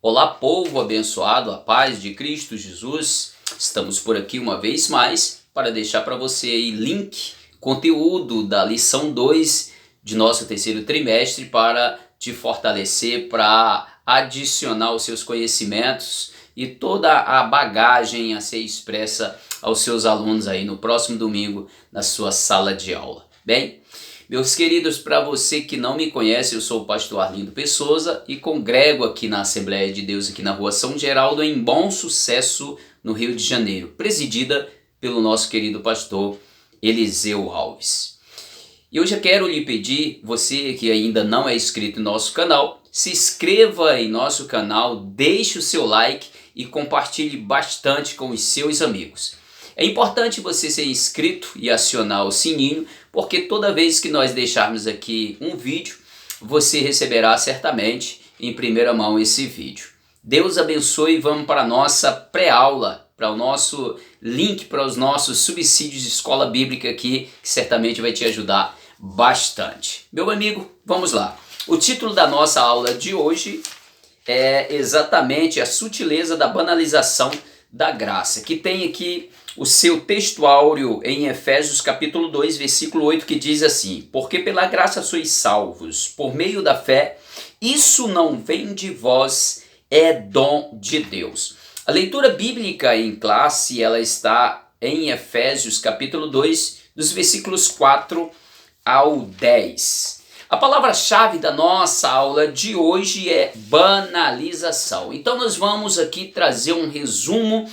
Olá, povo abençoado, a paz de Cristo Jesus. Estamos por aqui uma vez mais para deixar para você aí link, conteúdo da lição 2 de nosso terceiro trimestre para te fortalecer, para adicionar os seus conhecimentos e toda a bagagem a ser expressa aos seus alunos aí no próximo domingo na sua sala de aula. Bem, meus queridos, para você que não me conhece, eu sou o pastor Arlindo Pessoa e congrego aqui na Assembleia de Deus, aqui na rua São Geraldo, em Bom Sucesso, no Rio de Janeiro, presidida pelo nosso querido pastor Eliseu Alves. E hoje eu quero lhe pedir, você que ainda não é inscrito no nosso canal, se inscreva em nosso canal, deixe o seu like e compartilhe bastante com os seus amigos. É importante você ser inscrito e acionar o sininho, porque toda vez que nós deixarmos aqui um vídeo, você receberá certamente em primeira mão esse vídeo. Deus abençoe e vamos para a nossa pré-aula, para o nosso link para os nossos subsídios de escola bíblica aqui, que certamente vai te ajudar bastante. Meu amigo, vamos lá. O título da nossa aula de hoje é exatamente a sutileza da banalização da graça, que tem aqui o seu texto áureo em Efésios capítulo 2, versículo 8, que diz assim: porque pela graça sois salvos, por meio da fé, isso não vem de vós, é dom de Deus. A leitura bíblica em classe, ela está em Efésios capítulo 2, dos versículos 4 ao 10. A palavra-chave da nossa aula de hoje é banalização. Então nós vamos aqui trazer um resumo,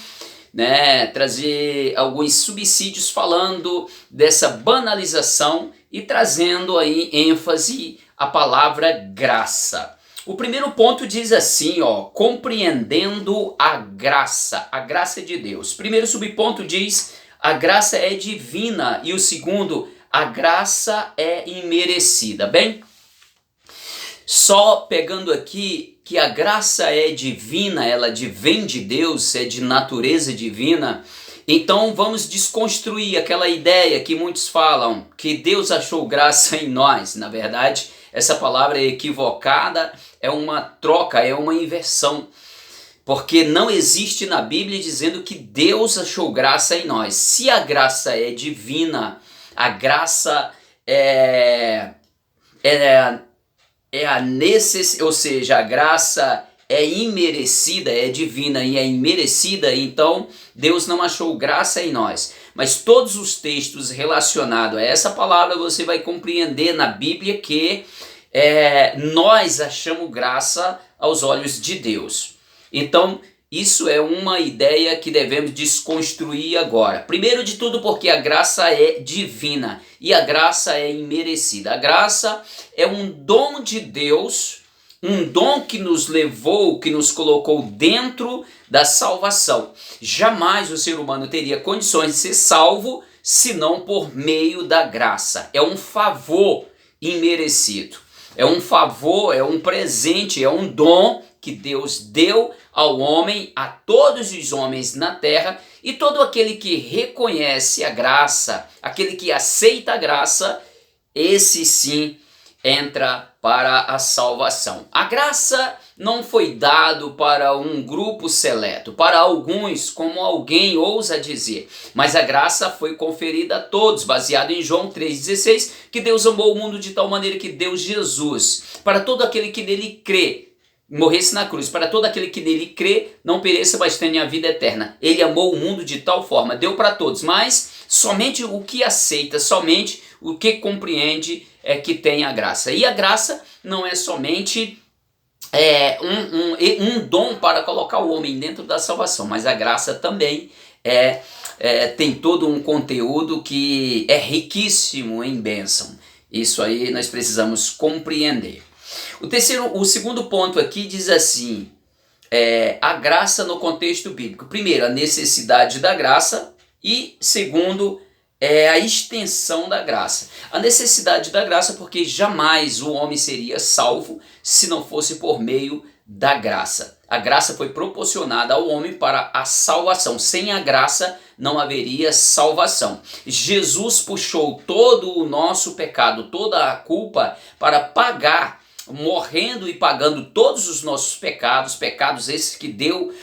trazer alguns subsídios falando dessa banalização e trazendo aí ênfase à palavra graça. O primeiro ponto diz assim, compreendendo a graça de Deus. O primeiro subponto diz, a graça é divina, e o segundo, a graça é imerecida. Bem, só pegando aqui que a graça é divina, ela vem de Deus, é de natureza divina, então vamos desconstruir aquela ideia que muitos falam, que Deus achou graça em nós. Na verdade, essa palavra é equivocada, é uma troca, é uma inversão. Porque não existe na Bíblia dizendo que Deus achou graça em nós. Se a graça é divina, a graça ou seja, a graça é imerecida, é divina e é imerecida, então Deus não achou graça em nós. Mas todos os textos relacionados a essa palavra você vai compreender na Bíblia que nós achamos graça aos olhos de Deus. Então, isso é uma ideia que devemos desconstruir agora. Primeiro de tudo porque a graça é divina e a graça é imerecida. A graça é um dom de Deus, um dom que nos levou, que nos colocou dentro da salvação. Jamais o ser humano teria condições de ser salvo senão por meio da graça. É um favor imerecido. É um favor, é um presente, é um dom que Deus deu ao homem, a todos os homens na terra, e todo aquele que reconhece a graça, aquele que aceita a graça, esse sim entra para a salvação. A graça não foi dado para um grupo seleto, para alguns, como alguém ousa dizer, mas a graça foi conferida a todos, baseado em João 3,16, que Deus amou o mundo de tal maneira que deu Jesus, para todo aquele que nele crê, morresse na cruz, para todo aquele que nele crê, não pereça, mas tenha a vida eterna. Ele amou o mundo de tal forma, deu para todos, mas somente o que aceita, somente o que compreende é que tem a graça. E a graça não é somente um dom para colocar o homem dentro da salvação, mas a graça também tem todo um conteúdo que é riquíssimo em bênção. Isso aí nós precisamos compreender. O segundo ponto aqui diz assim, a graça no contexto bíblico. Primeiro, a necessidade da graça e segundo, a extensão da graça. A necessidade da graça porque jamais o homem seria salvo se não fosse por meio da graça. A graça foi proporcionada ao homem para a salvação. Sem a graça não haveria salvação. Jesus puxou todo o nosso pecado, toda a culpa para pagar morrendo e pagando todos os nossos pecados, pecados esses que deu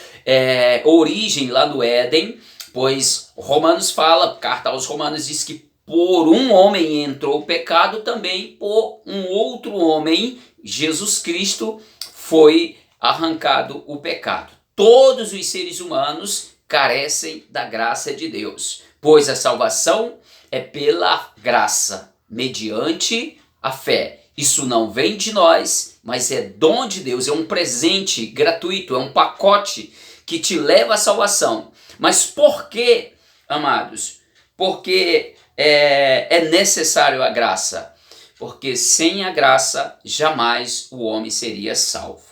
origem lá no Éden, pois Romanos fala, carta aos Romanos diz que por um homem entrou o pecado, também por um outro homem, Jesus Cristo, foi arrancado o pecado. Todos os seres humanos carecem da graça de Deus, pois a salvação é pela graça, mediante a fé. Isso não vem de nós, mas é dom de Deus, é um presente gratuito, é um pacote que te leva à salvação. Mas por que, amados? Porque é necessário a graça. Porque sem a graça, jamais o homem seria salvo.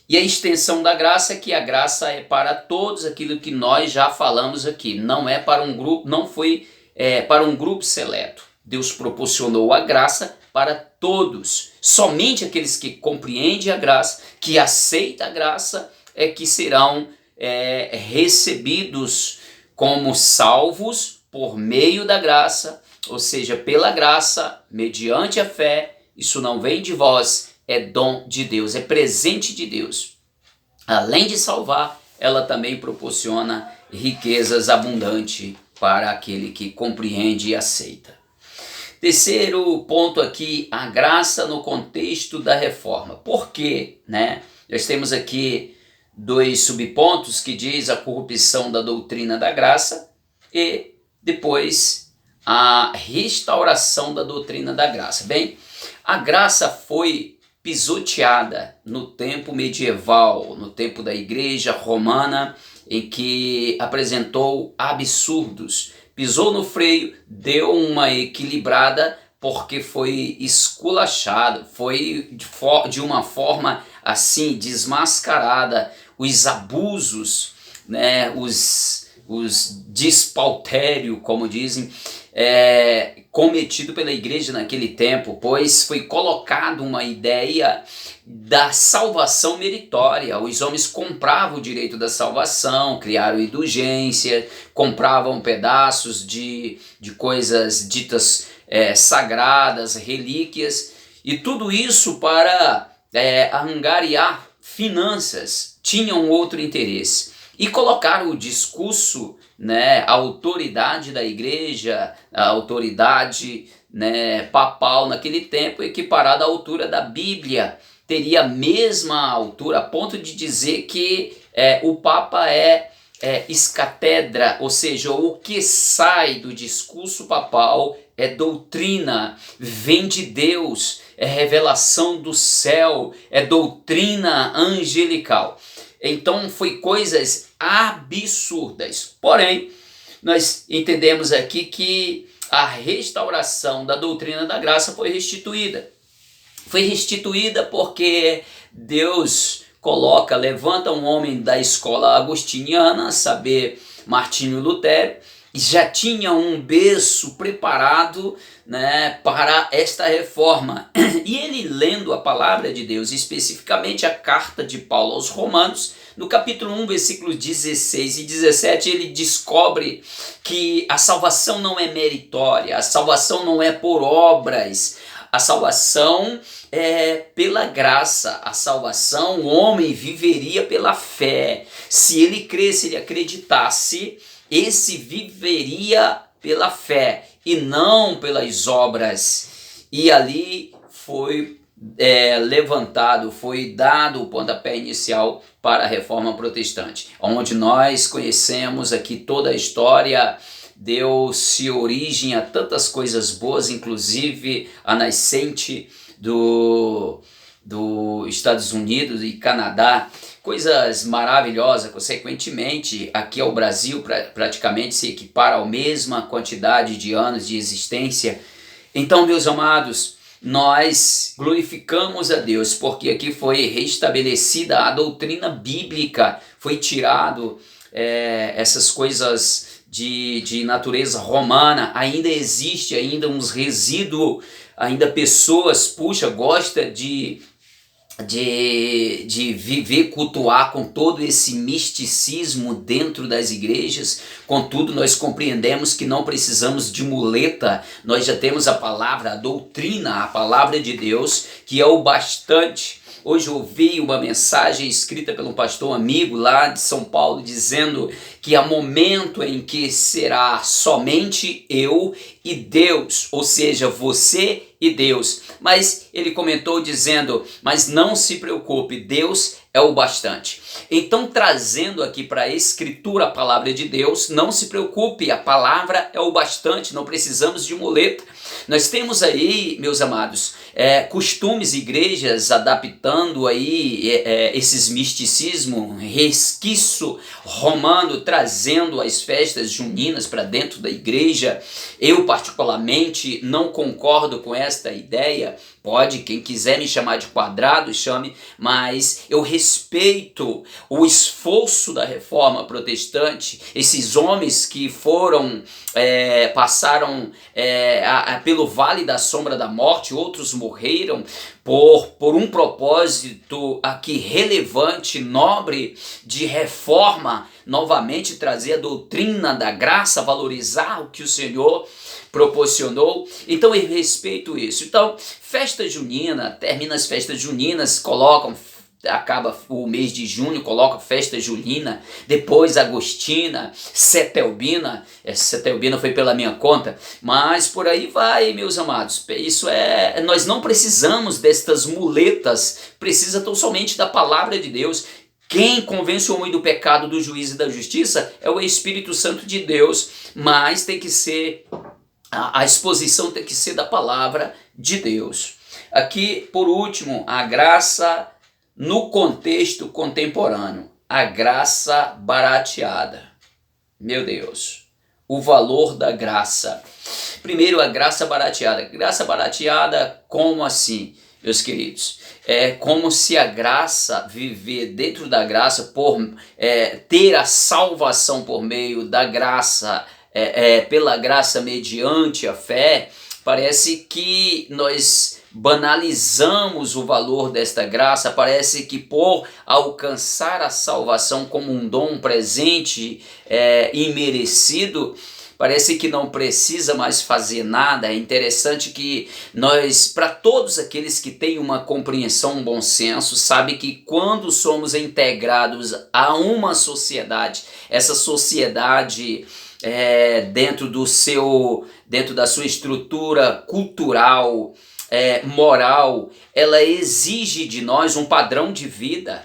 E a extensão da graça é que a graça é para todos, aquilo que nós já falamos aqui. Não é para um grupo, não foi para um grupo seleto. Deus proporcionou a graça para todos. Somente aqueles que compreendem a graça, que aceitam a graça, é que serão recebidos como salvos por meio da graça, ou seja, pela graça, mediante a fé. Isso não vem de vós, é dom de Deus, é presente de Deus. Além de salvar, ela também proporciona riquezas abundantes para aquele que compreende e aceita. Terceiro ponto aqui, a graça no contexto da reforma. Por quê? Nós temos aqui 2 subpontos que diz a corrupção da doutrina da graça e depois a restauração da doutrina da graça. Bem, a graça foi pisoteada no tempo medieval, no tempo da igreja romana, em que apresentou absurdos. Pisou no freio, deu uma equilibrada, porque foi esculachado, foi de uma forma assim desmascarada, os abusos, os despautério, como dizem, cometido pela igreja naquele tempo, pois foi colocado uma ideia da salvação meritória. Os homens compravam o direito da salvação, criaram indulgência, compravam pedaços de coisas ditas sagradas, relíquias, e tudo isso para angariar finanças. Tinham outro interesse. E colocaram o discurso, a autoridade da igreja, a autoridade papal naquele tempo, equiparada à altura da Bíblia. Teria a mesma altura, a ponto de dizer que o Papa é escatedra, ou seja, o que sai do discurso papal é doutrina, vem de Deus, é revelação do céu, é doutrina angelical. Então foi coisas absurdas. Porém, nós entendemos aqui que a restauração da doutrina da graça foi restituída. Foi restituída porque Deus levanta um homem da escola agostiniana, saber Martinho Lutero, e já tinha um berço preparado para esta reforma. E ele, lendo a palavra de Deus, especificamente a carta de Paulo aos Romanos, no capítulo 1, versículos 16 e 17, ele descobre que a salvação não é meritória, a salvação não é por obras, a salvação é pela graça. A salvação, o homem viveria pela fé. Se ele cresce, ele acreditasse, esse viveria pela fé e não pelas obras. E ali foi levantado, foi dado o pontapé inicial para a reforma protestante, onde nós conhecemos aqui toda a história. Deu-se origem a tantas coisas boas, inclusive a nascente dos Estados Unidos e Canadá, coisas maravilhosas. Consequentemente, aqui ao Brasil praticamente se equipara à mesma quantidade de anos de existência. Então, meus amados, nós glorificamos a Deus, porque aqui foi restabelecida a doutrina bíblica, foi tirado essas coisas de natureza romana. Ainda existe ainda uns resíduos, ainda pessoas, gosta de de viver, cultuar com todo esse misticismo dentro das igrejas. Contudo, nós compreendemos que não precisamos de muleta, nós já temos a palavra, a doutrina, a palavra de Deus, que é o bastante. Hoje eu ouvi uma mensagem escrita por um pastor amigo lá de São Paulo, dizendo que há momento em que será somente eu e Deus, ou seja, você e Deus. Mas ele comentou dizendo, mas não se preocupe, Deus é o bastante. Então, trazendo aqui para a escritura a palavra de Deus, não se preocupe, a palavra é o bastante, não precisamos de muleta. Nós temos aí, meus amados, costumes, igrejas adaptando aí esses misticismo, resquício romano, trazendo as festas juninas para dentro da igreja. Eu particularmente não concordo com esta ideia. Pode, quem quiser me chamar de quadrado, chame, mas eu respeito o esforço da reforma protestante, esses homens que passaram pelo vale da sombra da morte, outros morreram por um propósito aqui relevante, nobre, de reforma, novamente trazer a doutrina da graça, valorizar o que o Senhor proporcionou. Então eu respeito isso. Então, festa junina, termina as festas juninas, acaba o mês de junho, coloca festa junina, depois agostina, setelbina, setelbina foi pela minha conta, mas por aí vai, meus amados. Isso nós não precisamos destas muletas, precisa tão somente da palavra de Deus. Quem convence o homem do pecado, do juízo e da justiça é o Espírito Santo de Deus, mas tem que ser a exposição tem que ser da palavra de Deus. Aqui, por último, a graça no contexto contemporâneo. A graça barateada. Meu Deus, o valor da graça. Primeiro, a graça barateada. Graça barateada, como assim, meus queridos? É como se a graça, viver dentro da graça, ter a salvação por meio da graça, pela graça mediante a fé, parece que nós banalizamos o valor desta graça, parece que por alcançar a salvação como um dom, um presente imerecido, parece que não precisa mais fazer nada. É interessante que nós, para todos aqueles que têm uma compreensão, um bom senso, sabe que quando somos integrados a uma sociedade, essa sociedade dentro da sua estrutura cultural, moral, ela exige de nós um padrão de vida,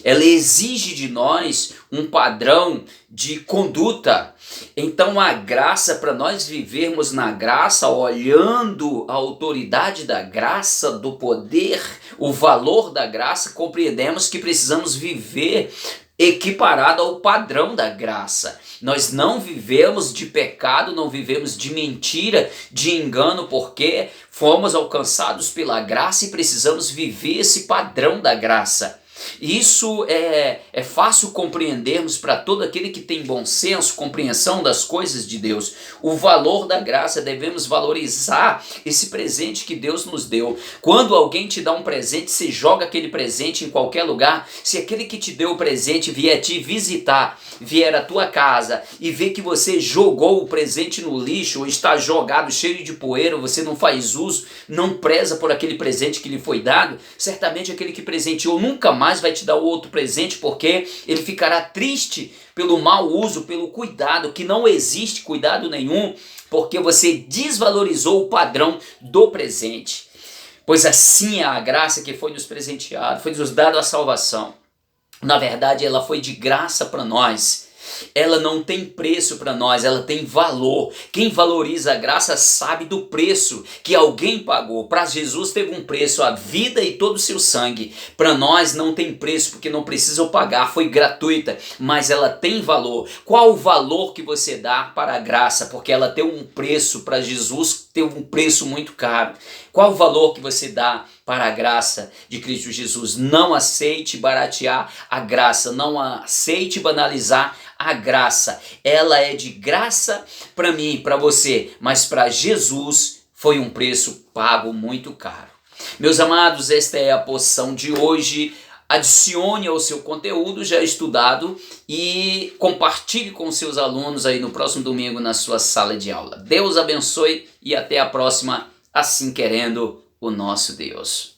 ela exige de nós um padrão de conduta. Então a graça, para nós vivermos na graça, olhando a autoridade da graça, do poder, o valor da graça, compreendemos que precisamos viver equiparado ao padrão da graça. Nós não vivemos de pecado, não vivemos de mentira, de engano, porque fomos alcançados pela graça e precisamos viver esse padrão da graça. Isso é fácil compreendermos para todo aquele que tem bom senso, compreensão das coisas de Deus. O valor da graça, devemos valorizar esse presente que Deus nos deu. Quando alguém te dá um presente, você joga aquele presente em qualquer lugar. Se aquele que te deu o presente vier te visitar, vier à tua casa e ver que você jogou o presente no lixo, ou está jogado cheio de poeira, você não faz uso, não preza por aquele presente que lhe foi dado, certamente aquele que presenteou nunca mais vai te dar outro presente, porque ele ficará triste pelo mau uso, pelo cuidado, que não existe cuidado nenhum, porque você desvalorizou o padrão do presente. Pois assim é a graça que foi nos presenteada, foi nos dada a salvação. Na verdade, ela foi de graça para nós. Ela não tem preço para nós, ela tem valor. Quem valoriza a graça sabe do preço que alguém pagou. Para Jesus teve um preço, a vida e todo o seu sangue. Para nós não tem preço, porque não precisa pagar, foi gratuita, mas ela tem valor. Qual o valor que você dá para a graça? Porque ela tem um preço, para Jesus teve um preço muito caro. Qual o valor que você dá para a graça de Cristo Jesus? Não aceite baratear a graça, não aceite banalizar a graça. Ela é de graça para mim, para você, mas para Jesus foi um preço pago muito caro. Meus amados, esta é a porção de hoje. Adicione ao seu conteúdo já estudado e compartilhe com seus alunos aí no próximo domingo na sua sala de aula. Deus abençoe e até a próxima, assim querendo o nosso Deus.